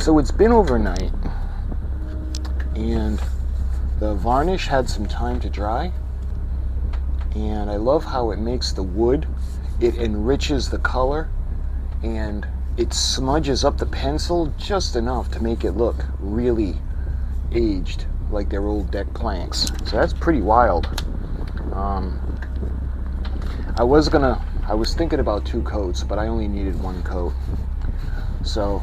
So it's been overnight, and the varnish had some time to dry, and I love how it makes the wood, it enriches the color, and it smudges up the pencil just enough to make it look really aged, like their old deck planks. So that's pretty wild. I was thinking about 2 coats, but I only needed 1 coat. So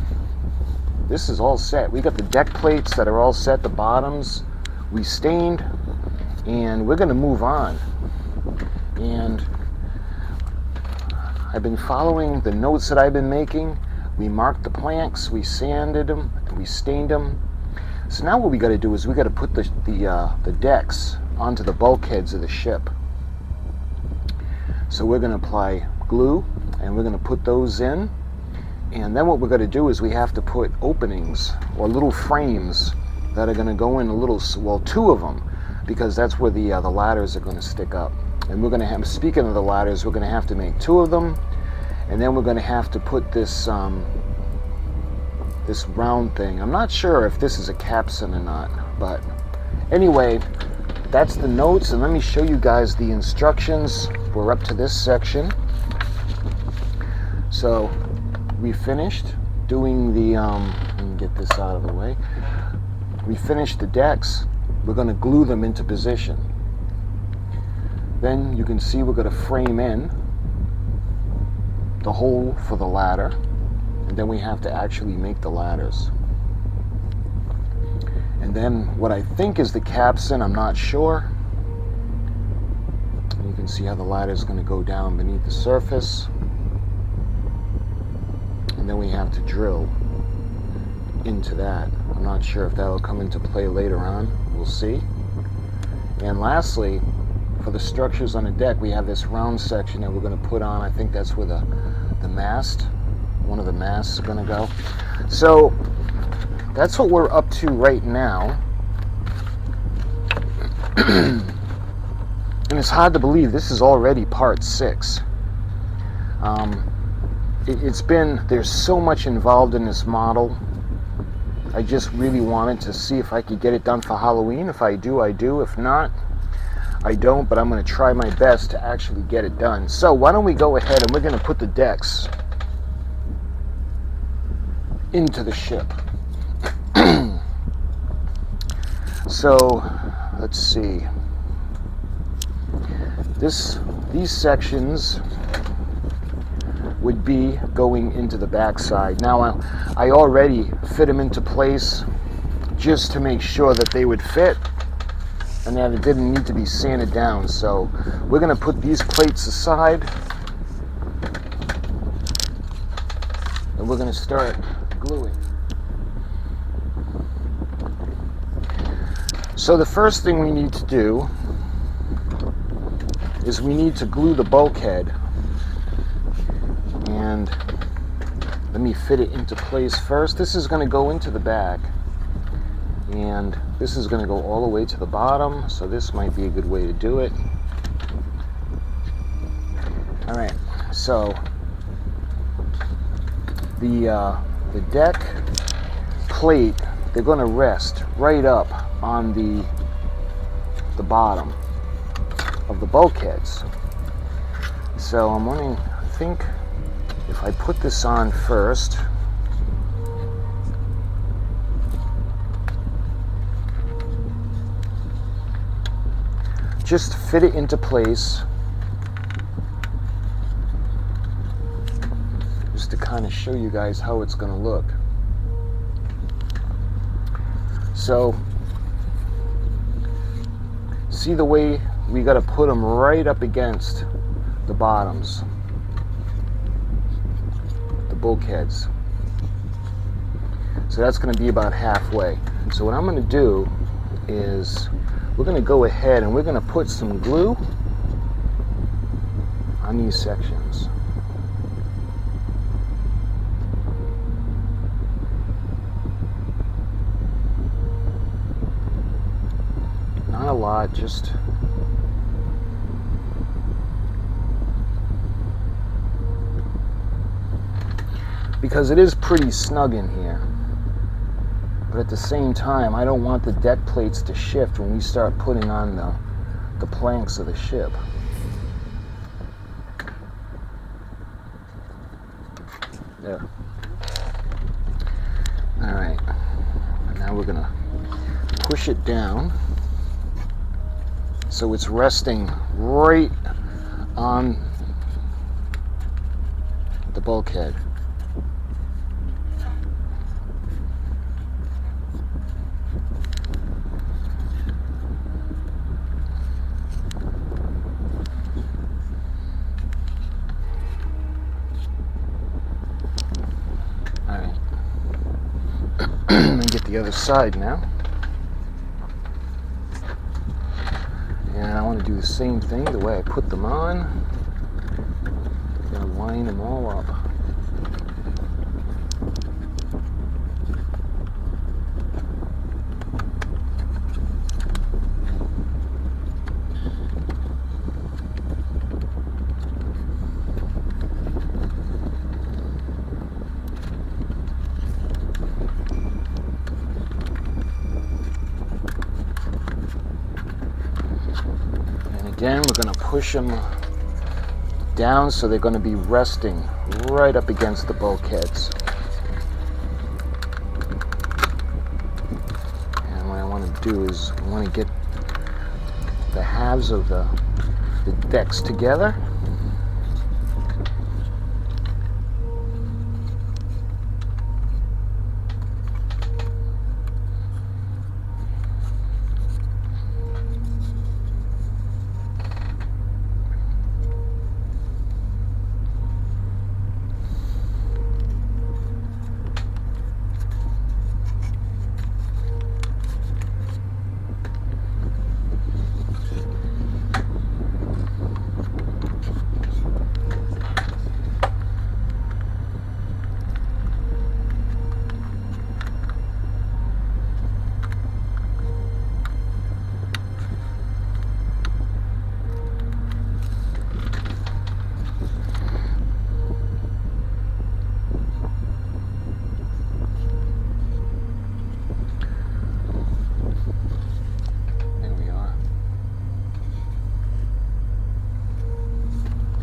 this is all set. We got the deck plates that are all set, the bottoms we stained, and we're gonna move on. And I've been following the notes that I've been making. We marked the planks, we sanded them, and we stained them. So now what we got to do is we got to put the decks onto the bulkheads of the ship. So we're going to apply glue, and we're going to put those in. And then what we're going to do is we have to put openings or little frames that are going to go in a little, well, 2 of them, because that's where the ladders are going to stick up. And we're going to have, speaking of the ladders, we're going to have to make 2 of them, and then we're going to have to put this this round thing. I'm not sure if this is a capstan or not, but anyway, that's the notes, and let me show you guys the instructions. We're up to this section. So we finished doing the let me get this out of the way. We finished the decks. We're going to glue them into position. Then you can see we're going to frame in the hole for the ladder, and then we have to actually make the ladders. And then what I think is the capstan, I'm not sure. You can see how the ladder is going to go down beneath the surface. And then we have to drill into that. I'm not sure if that'll come into play later on. We'll see. And lastly, for the structures on the deck, we have this round section that we're going to put on. I think that's where the mast, one of the masts is going to go. So that's what we're up to right now. And it's hard to believe this is already part 6. There's so much involved in this model. I just really wanted to see if I could get it done for Halloween. If I do, I do. If not, I don't, but I'm going to try my best to actually get it done. So why don't we go ahead and we're going to put the decks into the ship. So let's see. These sections would be going into the backside. Now I already fit them into place just to make sure that they would fit and that it didn't need to be sanded down. So we're going to put these plates aside and we're going to start gluing. So the first thing we need to do is we need to glue the bulkhead, and let me fit it into place first. This is going to go into the back, and this is going to go all the way to the bottom, so this might be a good way to do it. Alright, so the deck plate, they're going to rest right up on the bottom of the bulkheads. So I'm wondering, I think if I put this on first, just fit it into place, just to kind of show you guys how it's going to look. So see the way we got to put them right up against the bottoms, the bulkheads. So that's going to be about halfway. So what I'm going to do is we're going to go ahead and we're going to put some glue on these sections. Not a lot, just because it is pretty snug in here. But at the same time, I don't want the deck plates to shift when we start putting on the planks of the ship. There. Alright. Now we're going to push it down so it's resting right on the bulkhead. Alright. Let me get the other side now. And I want to do the same thing the way I put them on. I'm going to line them all up. Again, we're going to push them down so they're going to be resting right up against the bulkheads. And what I want to do is I want to get the halves of the decks together.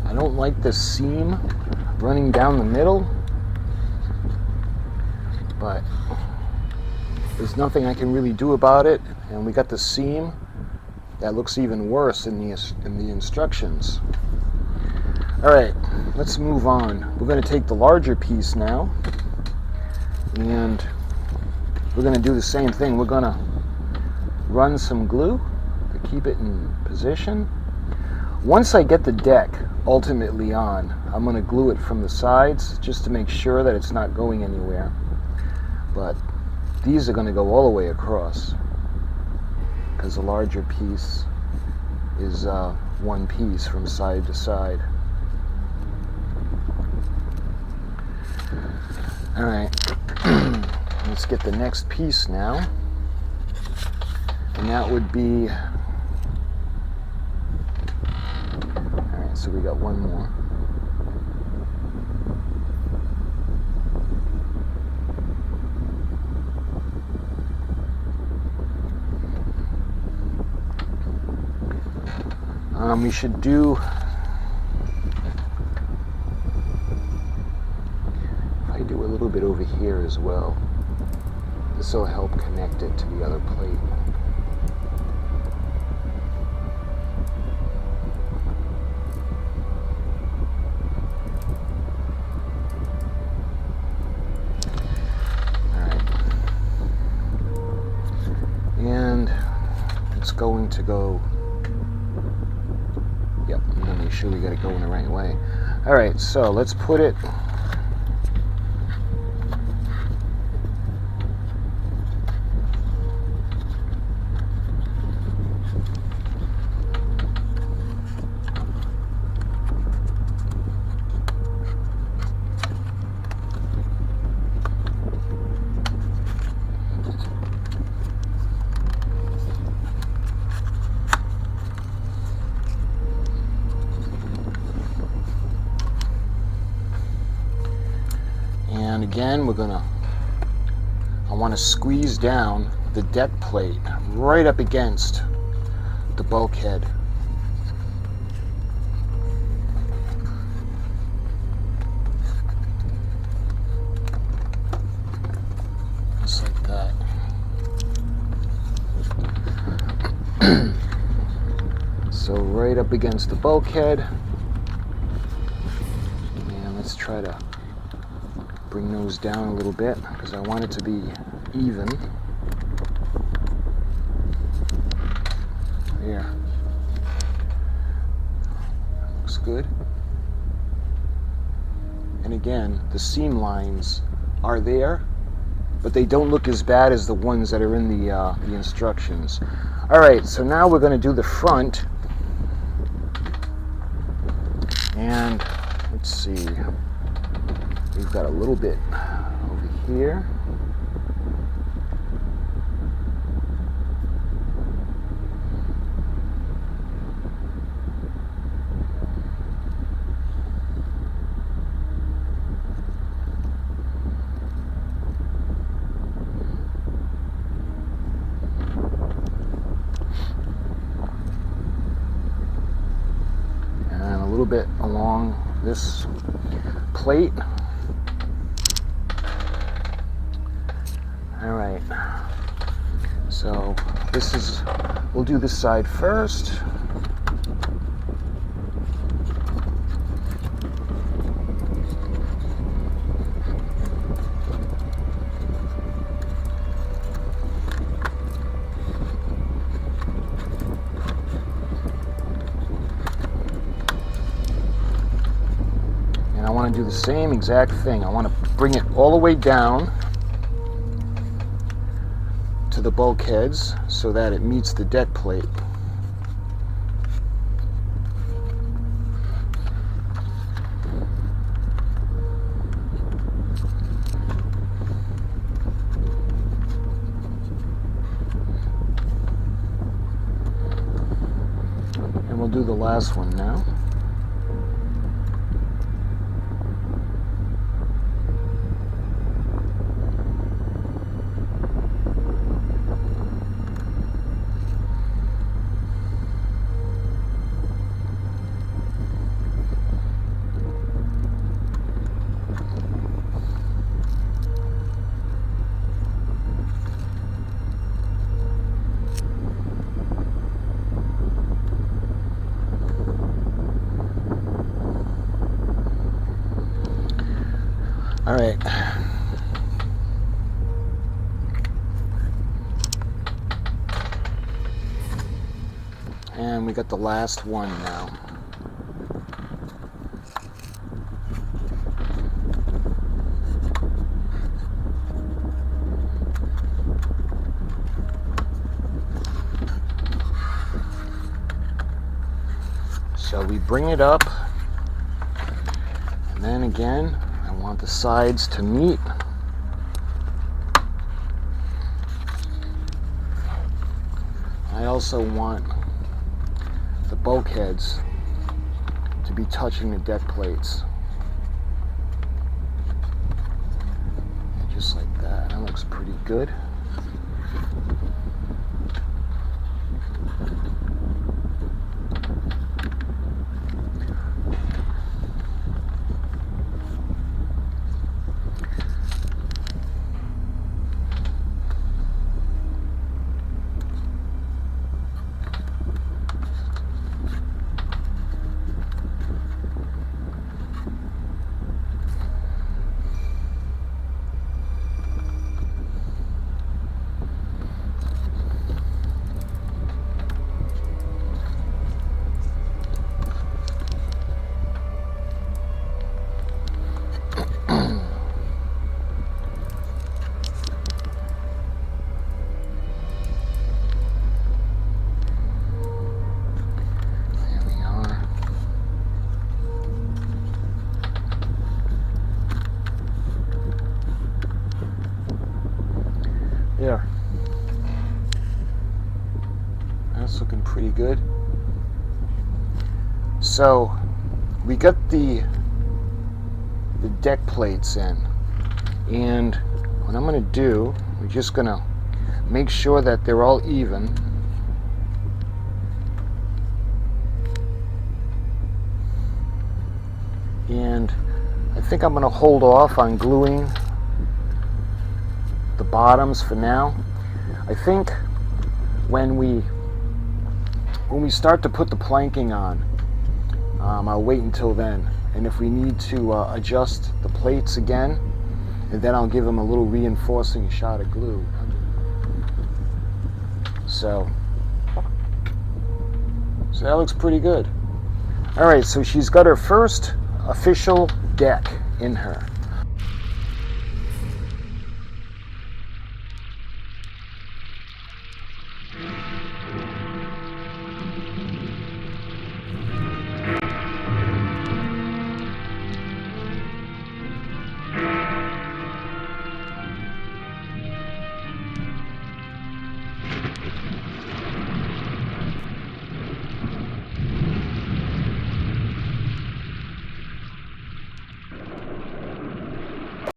I don't like the seam running down the middle, but there's nothing I can really do about it. And we got the seam that looks even worse in the instructions. All right, let's move on. We're going to take the larger piece now, and we're going to do the same thing. We're going to run some glue to keep it in position. Once I get the deck ultimately on, I'm going to glue it from the sides just to make sure that it's not going anywhere. But these are going to go all the way across because the larger piece is one piece from side to side. All right, let's get the next piece now, and that would be, all right, so we got one more. We should do, I do a little bit over here as well. This will help connect it to the other plate. All right. And it's going to go, yep, I'm going to make sure we got it going the right way. All right, so let's put it again, we're going to I want to squeeze down the deck plate right up against the bulkhead. Just like that. So right up against the bulkhead. And let's try to bring those down a little bit because I want it to be even. There. Looks good. And again, the seam lines are there, but they don't look as bad as the ones that are in the instructions. All right, so now we're going to do the front. And let's see, we've got a little bit over here. A little bit along this plate. All right, so this is, we'll do this side first. I want to do the same exact thing. I want to bring it all the way down to the bulkheads so that it meets the deck plate. And we'll do the last one now. All right. And we got the last one now. So we bring it up, and then again, I want the sides to meet. I also want the bulkheads to be touching the deck plates. Just like that. That looks pretty good. There. That's looking pretty good. So we got the deck plates in, and what I'm going to do, we're just going to make sure that they're all even. And I think I'm going to hold off on gluing the bottoms for now. I think when we start to put the planking on, I'll wait until then. And if we need to adjust the plates again, and then I'll give them a little reinforcing shot of glue. So that looks pretty good. All right, so she's got her first official deck in her.